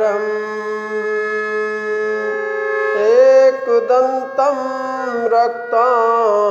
विघ्नहारम् एकदन्तं रक्ताम्बरं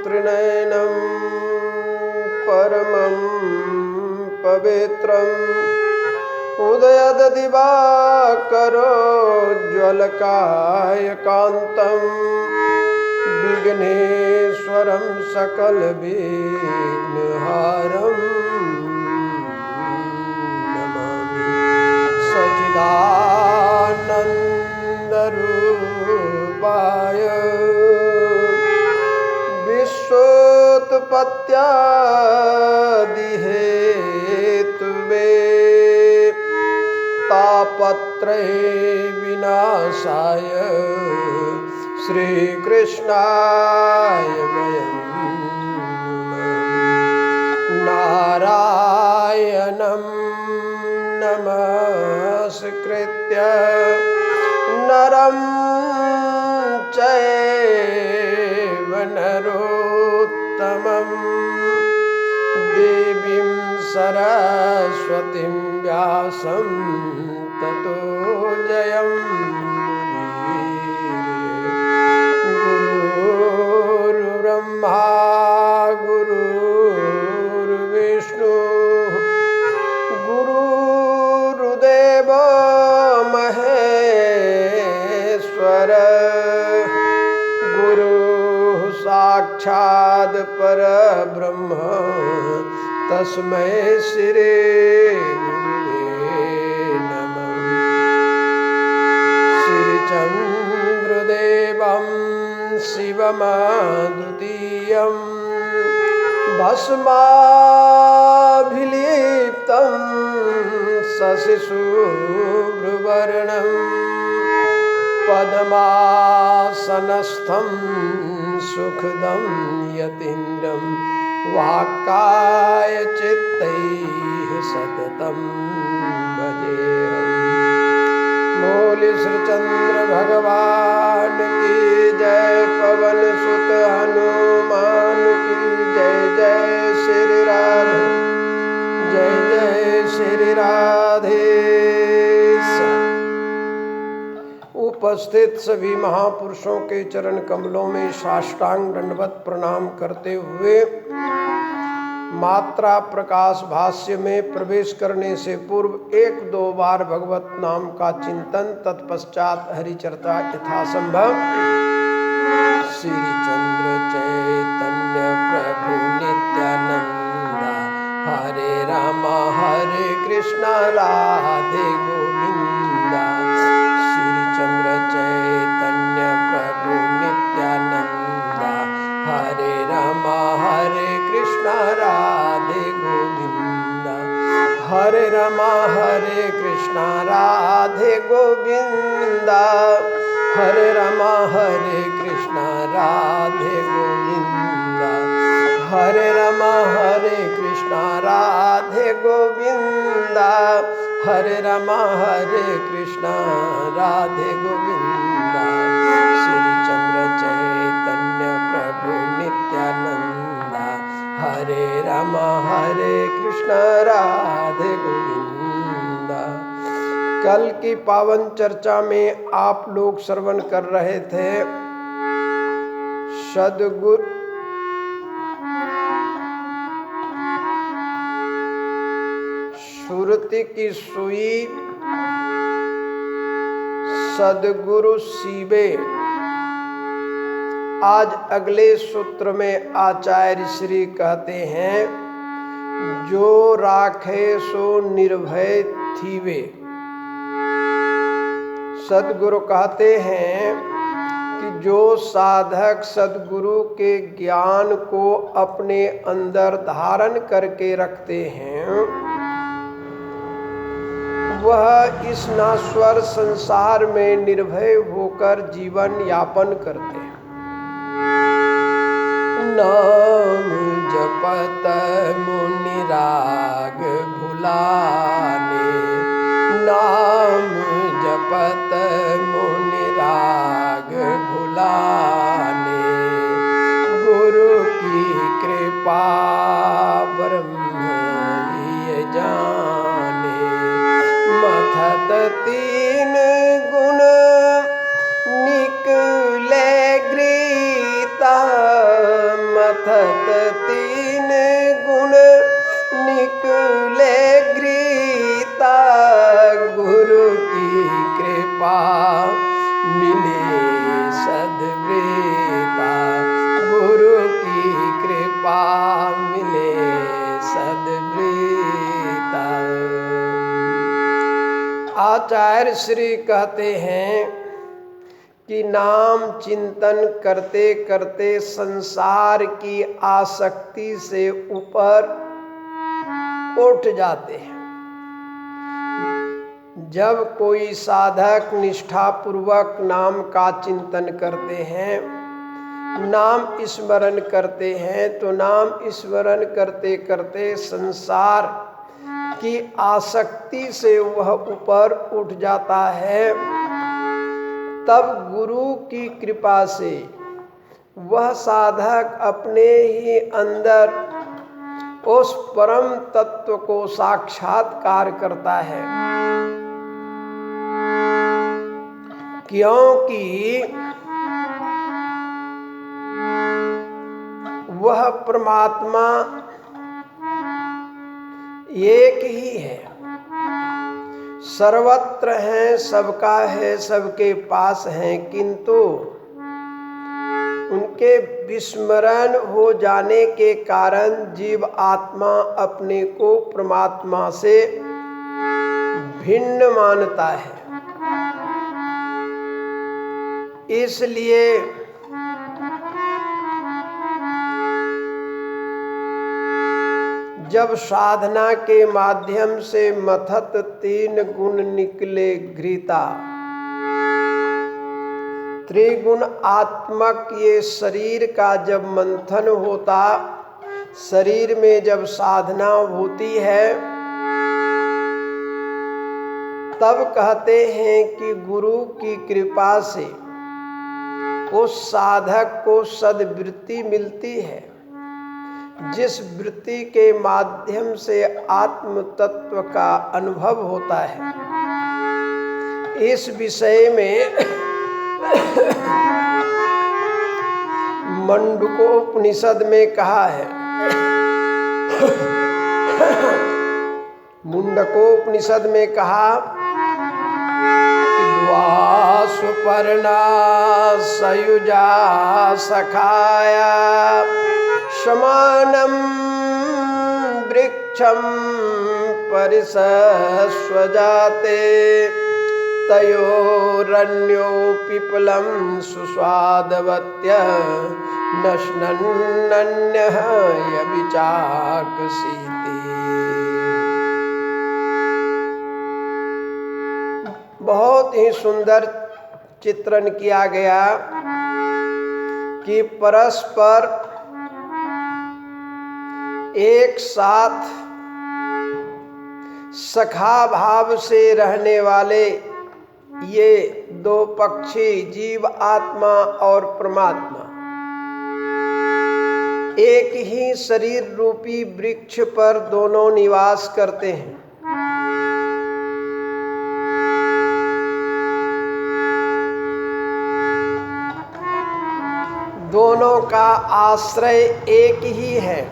त्रिनयनं परमं पवित्रम् उदयद्दिवाकरोज्ज्वलकायकान्तं विघ्नेश्वरं सकलविघ्नहारं नमामि। सच्चिदानन्दरूपाय विश्वोत्पत्त्यादिहेतवे तापत्रय विनाशाय श्रीकृष्णाय वयं नारायणं नमस्कृत्य नरं चैव नरोत्तमं देवीं सरस्वतीं व्यासं ततो जयमुदीरये। गुरुर्ब्रह्मा गुरुर्विष्णु गुरुर्देवो महेश्वर गुरुः साक्षात् परब्रह्म तस्मै श्री गुरुवे नमः। श्रीचन्द्रदेवं शिवमद्वितीयं भस्माभिलिप्तं शशिशुभ्रवर्णं पद्मासनस्थं सुखदं यतीन्द्रं वाक्कायचित्तैः सततं भजेऽहम्। बोले श्रीचंद्र भगवान की जय, पवन सुत हनुमान की जय। जय श्री राधे, जय जय श्री राधे। उपस्थित सभी महापुरुषों के चरण कमलों में साष्टांग दंडवत प्रणाम करते हुए मात्रा प्रकाश भाष्य में प्रवेश करने से पूर्व 1-2 बार भगवत नाम का चिंतन, तत्पश्चात हरिचर्चा यथासंभव। श्री चंद्र चैतन्य प्रभु नित्यानंद हरे रामा हरे कृष्णा राधे गोविंदा। श्री चंद्र चैतन्य प्रभु नित्यानंद हरे रामा हरे कृष्णा राधे गोविंदा। हरे रामा हरे कृष्णा राधे गोविंदा। हरे रामा हरे कृष्णा राधे गोविंदा। हरे रामा हरे कृष्णा राधे गोविंदा। हरे रामा हरे कृष्णा राधे गोविंदा। श्री चंद्र चैतन्य प्रभु नित्यानंद हरे रामा हरे कृष्णा राधे गोविंदा। कल की पावन चर्चा में आप लोग श्रवण कर रहे थे सद्गुरु सुरति की सुई सद्गुरु सीबे। आज अगले सूत्र में आचार्य श्री कहते हैं जो राखे सो निर्भय थीवे। सद्गुरु कहते हैं कि जो साधक सद्गुरु के ज्ञान को अपने अंदर धारण करके रखते हैं वह इस नाश्वर संसार में निर्भय होकर जीवन यापन करते हैं। नाम जपत मुनि राग भुलाने, नाम जपत मुनि राग भुलाने, गुरु की कृपा ब्रह्म ये जाने। कृपा मिले सद्वृता, गुरु की कृपा मिले सद्वृता। आचार्य श्री कहते हैं कि नाम चिंतन करते करते संसार की आसक्ति से ऊपर उठ जाते हैं। जब कोई साधक निष्ठापूर्वक नाम का चिंतन करते हैं, नाम स्मरण करते हैं, तो नाम स्मरण करते करते संसार की आसक्ति से वह ऊपर उठ जाता है। तब गुरु की कृपा से वह साधक अपने ही अंदर उस परम तत्व को साक्षात्कार करता है, क्योंकि वह परमात्मा एक ही है, सर्वत्र है, सबका है, सबके पास है, किंतु उनके विस्मरण हो जाने के कारण जीव आत्मा अपने को परमात्मा से भिन्न मानता है। इसलिए जब साधना के माध्यम से मथत 3 गुण निकले घृता, त्रिगुण आत्मक ये शरीर का जब मंथन होता, शरीर में जब साधना होती है, तब कहते हैं कि गुरु की कृपा से उस साधक को सद्वृत्ति मिलती है, जिस वृत्ति के माध्यम से आत्म तत्व का अनुभव होता है। इस विषय में मुंडकोपनिषद में कहा है, मुंडकोपनिषद में कहा कि द्वासुपर्णा सयुजा सखाया समानं वृक्षं परिसस्वजाते, तयोरन्यो पिपलं सुस्वादवत्य नश्नन्नन्यः यविचाकसीति। बहुत ही सुंदर चित्रण किया गया कि परस्पर एक साथ सखा भाव से रहने वाले ये 2 पक्षी, जीव आत्मा और परमात्मा, एक ही शरीर रूपी वृक्ष पर दोनों निवास करते हैं। दोनों का आश्रय एक ही है।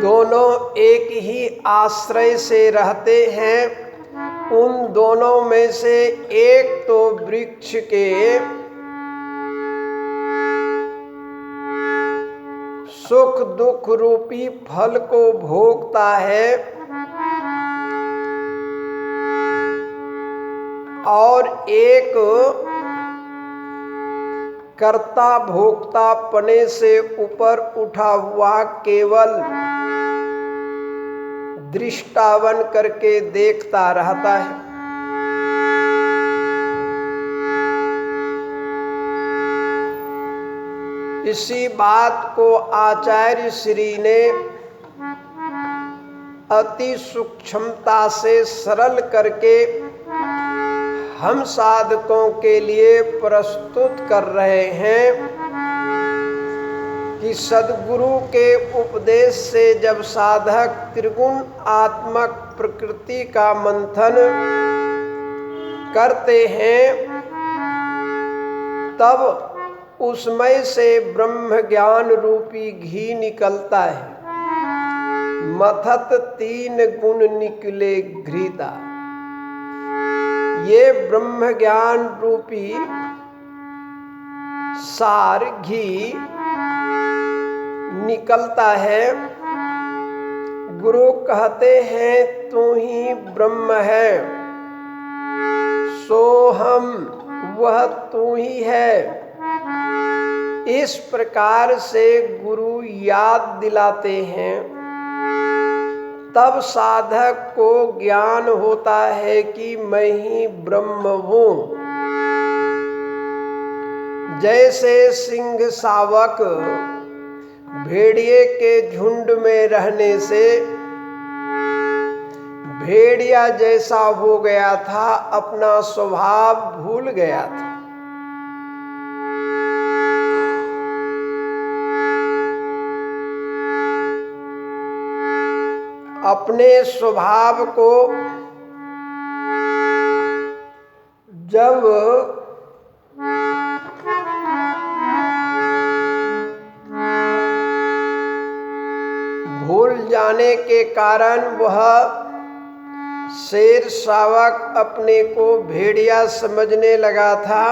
दोनों एक ही आश्रय से रहते हैं। उन दोनों में से एक तो वृक्ष के सुख दुख रूपी फल को भोगता है और एक कर्ता भोक्ता पने से ऊपर उठा हुआ केवल दृष्टावन करके देखता रहता है। इसी बात को आचार्य श्री ने अति सूक्ष्मता से सरल करके हम साधकों के लिए प्रस्तुत कर रहे हैं कि सद्गुरु के उपदेश से जब साधक त्रिगुण आत्मक प्रकृति का मंथन करते हैं, तब उसमें से ब्रह्म ज्ञान रूपी घी निकलता है। मथत 3 गुण निकले घृता। ये ब्रह्म ज्ञान रूपी सार घी निकलता है। गुरु कहते हैं तू ही ब्रह्म है, सोहम वह तू ही है। इस प्रकार से गुरु याद दिलाते हैं, तब साधक को ज्ञान होता है कि मैं ही ब्रह्म हूँ। जैसे सिंह शावक भेड़िए के झुंड में रहने से भेड़िया जैसा हो गया था, अपना स्वभाव भूल गया था। अपने स्वभाव को जब भूल जाने के कारण वह शेर शावक अपने को भेड़िया समझने लगा था।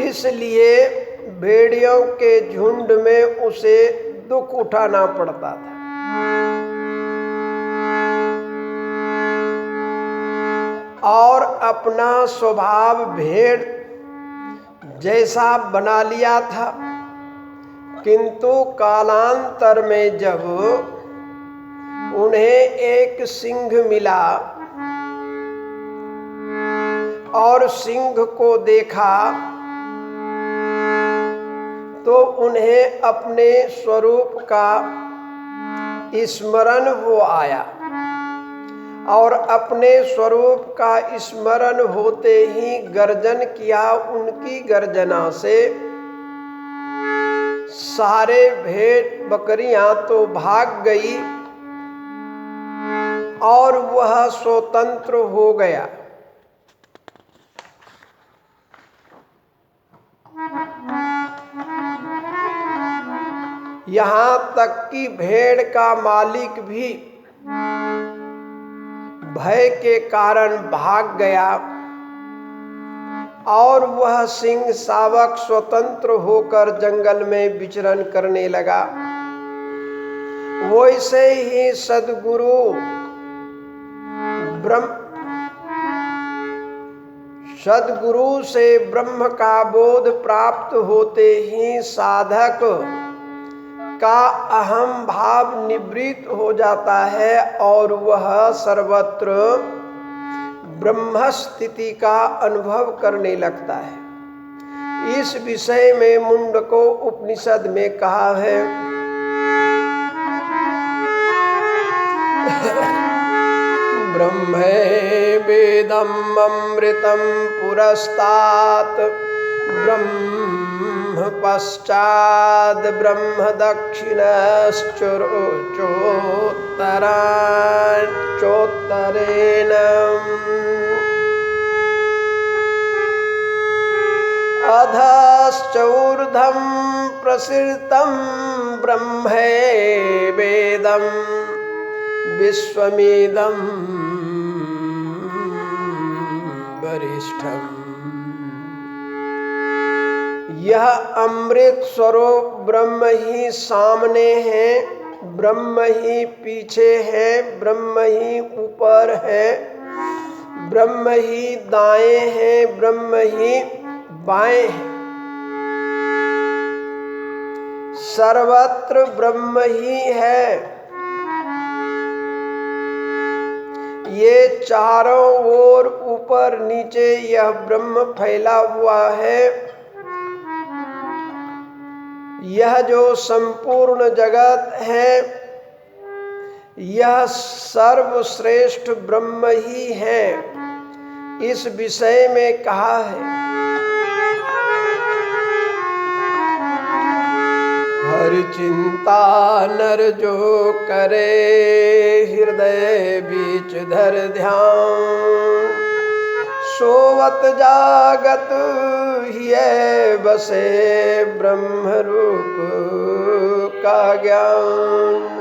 इसलिए भेड़ियों के झुंड में उसे दुख उठाना पड़ता था। और अपना स्वभाव भेड़ जैसा बना लिया था। किंतु कालांतर में जब उन्हें एक सिंह मिला और सिंह को देखा, तो उन्हें अपने स्वरूप का स्मरण हो आया। और अपने स्वरूप का स्मरण होते ही गर्जन किया। उनकी गर्जना से सारे भेड़ बकरियां तो भाग गई और वह स्वतंत्र हो गया। यहाँ तक कि भेड़ का मालिक भी भय के कारण भाग गया और वह सिंह शावक स्वतंत्र होकर जंगल में विचरण करने लगा। वैसे ही सद्गुरु से ब्रह्म का बोध प्राप्त होते ही साधक का अहम भाव निवृत्त हो जाता है और वह सर्वत्र ब्रह्म स्थिति का अनुभव करने लगता है। इस विषय में मुंडको उपनिषद में कहा है, ब्रह्मेवेदम् अमृतं पुरस्तात् ब्रह्म पश्चाद् ब्रह्म दक्षिणश्चोत्तरेण अधश्चोर्ध्वं प्रसृतं ब्रह्मेवेदं विश्वमिदं वरिष्ठम्। यह अमृत स्वरूप ब्रह्म ही सामने है, ब्रह्म ही पीछे है, ब्रह्म ही ऊपर है, ब्रह्म ही दाएं है, ब्रह्म ही बाएं है। सर्वत्र ब्रह्म ही है। ये चारों ओर ऊपर नीचे यह ब्रह्म फैला हुआ है। यह जो संपूर्ण जगत है, यह सर्वश्रेष्ठ ब्रह्म ही है। इस विषय में कहा है, हर चिंता नर जो करे हृदय बीच धर ध्यान, सोवत जागत ही बसे ब्रह्म रूप का ज्ञान।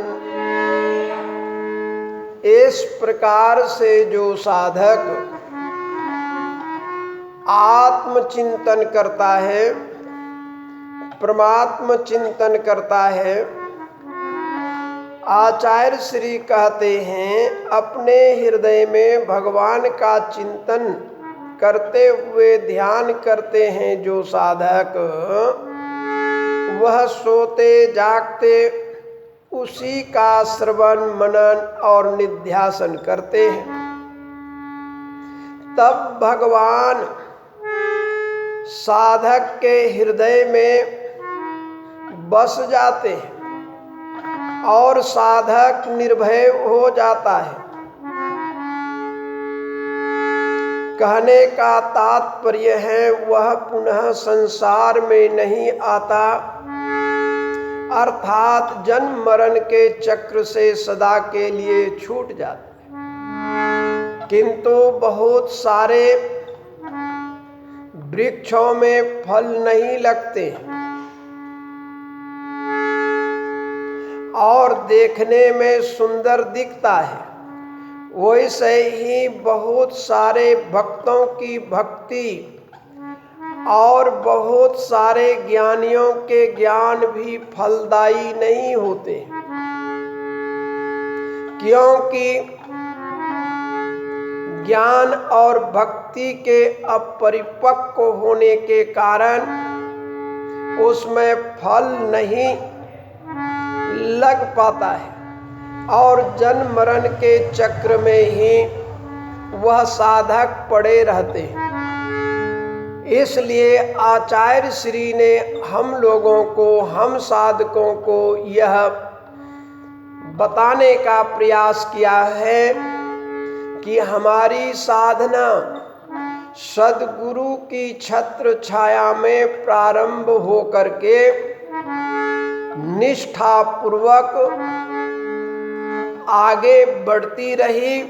इस प्रकार से जो साधक आत्मचिंतन करता है, परमात्म चिंतन करता है, आचार्य श्री कहते हैं अपने हृदय में भगवान का चिंतन करते हुए ध्यान करते हैं जो साधक, वह सोते जागते उसी का श्रवण मनन और निध्यासन करते हैं। तब भगवान साधक के हृदय में बस जाते हैं और साधक निर्भय हो जाता है। कहने का तात्पर्य है वह पुनः संसार में नहीं आता, अर्थात जन्म मरण के चक्र से सदा के लिए छूट जाता है। किंतु बहुत सारे वृक्षों में फल नहीं लगते और देखने में सुंदर दिखता है, वैसे ही बहुत सारे भक्तों की भक्ति और बहुत सारे ज्ञानियों के ज्ञान भी फलदायी नहीं होते, क्योंकि ज्ञान और भक्ति के अपरिपक्व होने के कारण उसमें फल नहीं लग पाता है और जन्म मरण के चक्र में ही वह साधक पड़े रहते हैं। इसलिए आचार्य श्री ने हम लोगों को, हम साधकों को यह बताने का प्रयास किया है कि हमारी साधना सद्गुरु की छत्र छाया में प्रारंभ हो करके निष्ठा पूर्वक आगे बढ़ती रही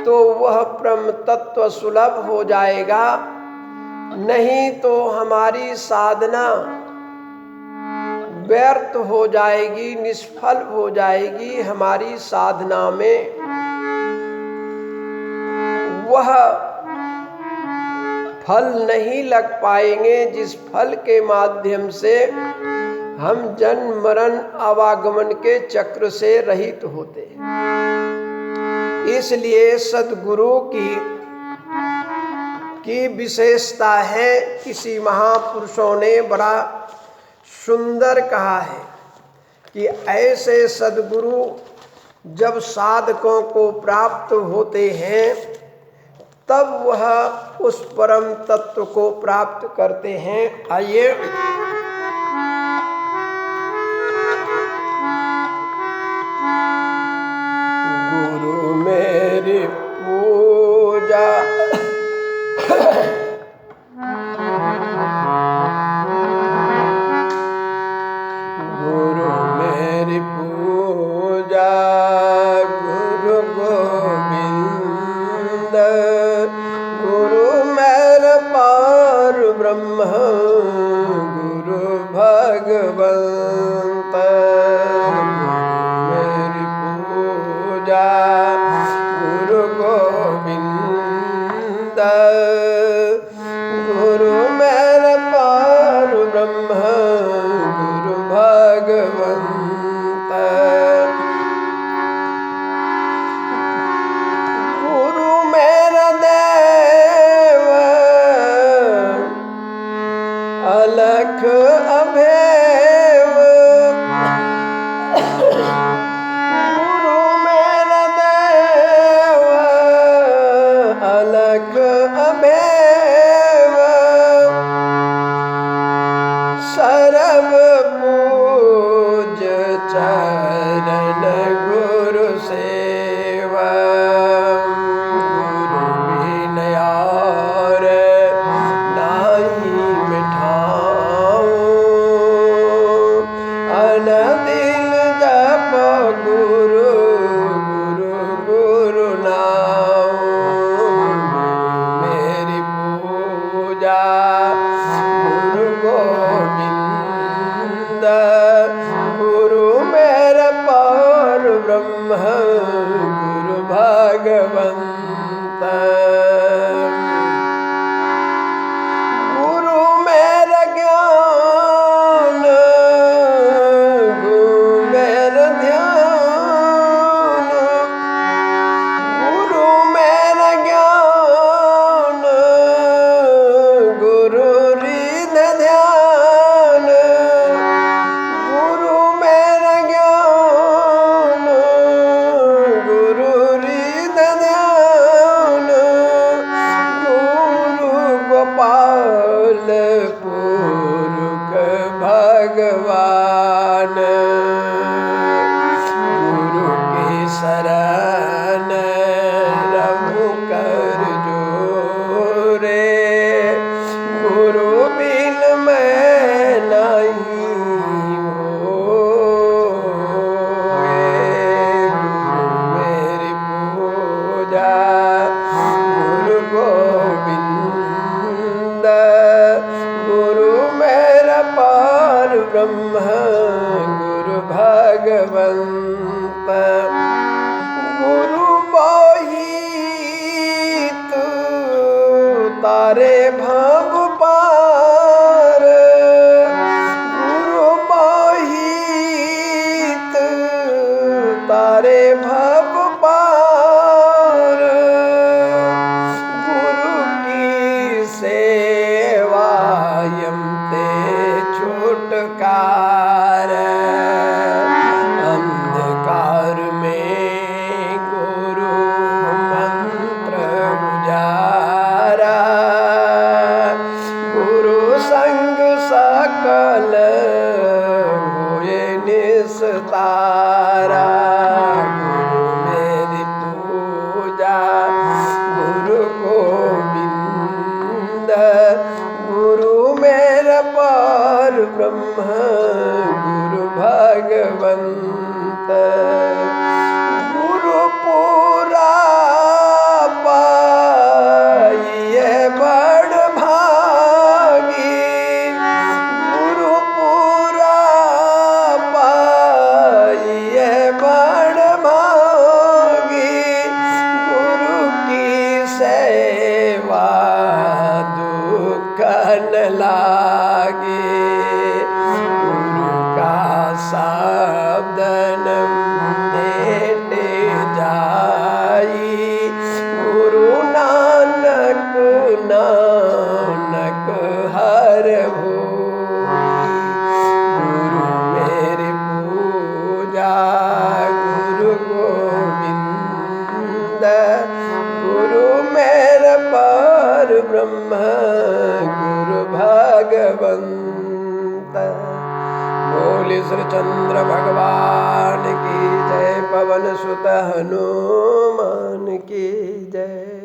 तो वह ब्रह्म तत्व सुलभ हो जाएगा, नहीं तो हमारी साधना व्यर्थ हो जाएगी, निष्फल हो जाएगी। हमारी साधना में वह फल नहीं लग पाएंगे जिस फल के माध्यम से हम जन्म मरण आवागमन के चक्र से रहित होते हैं। इसलिए सद्गुरु की विशेषता है। किसी महापुरुषों ने बड़ा सुंदर कहा है कि ऐसे सद्गुरु जब साधकों को प्राप्त होते हैं तब वह उस परम तत्व को प्राप्त करते हैं। आइए गुरु मेरी पूजा गुरु मेरी पूजा गुरु गोविंद गुरु मेरा पार ब्रह्म गुरु भगवंत मेरी पूजा गुरु गोविंद गुरु मेरा पार ब्रह्म गुरु भगवंत गुरु मेरा देव अलख अभेव गुरु मेरा देव अलख अभेव सर्व पूज चरण गुरु सेवा गुरु विनयार नाही मिठाओ अनदिल जप गुरु गुरु गुरु नाम मेरी पूजा भगवंत। गुरु मेरा ज्ञान, गुरु मेरा ध्यान, गुरु मेरा ज्ञान, गुरु रिद ध्यान, गुरु मेरा ज्ञान, गुरु रिद ध्यान, गुरु गोपाल पुरुष भगवान। गुरु की शरण रहु कर जोरे, गुरु बिन मैं नहीं होए। गुरु मेरी पूजा गुरु गोविंद, गुरु मेरा पार ब्रह्म गुरु भगवंत। गुरु बोहित तारे भव पार, गुरु बोहित तारे भव पार। गुरु की सेवा यम ते छुटकार, अंधकार में गुरु मंत्र उजारा, गुरु संग सकल होए निस्तारा। गुरु मेरी पूजा गुरु गोविंद, गुरु मेरा पार ब्रह्म गुरु भगवंत। गुरु पूरा पाइए बड़ भागी, गुरु पूरा पाइए बड़ भागी। गुरु की सेवा दुख न लागे, गुरु का शब्द न भेटे जाई। गुरु नानक नानक हर भोई। गुरु मेरी पूजा गुरु गोविंद, गुरु मेरा पार ब्रह्म गुरु भगवंत। बोले श्री चंद्र भगवान की जय, पवन सुत हनुमान की जय।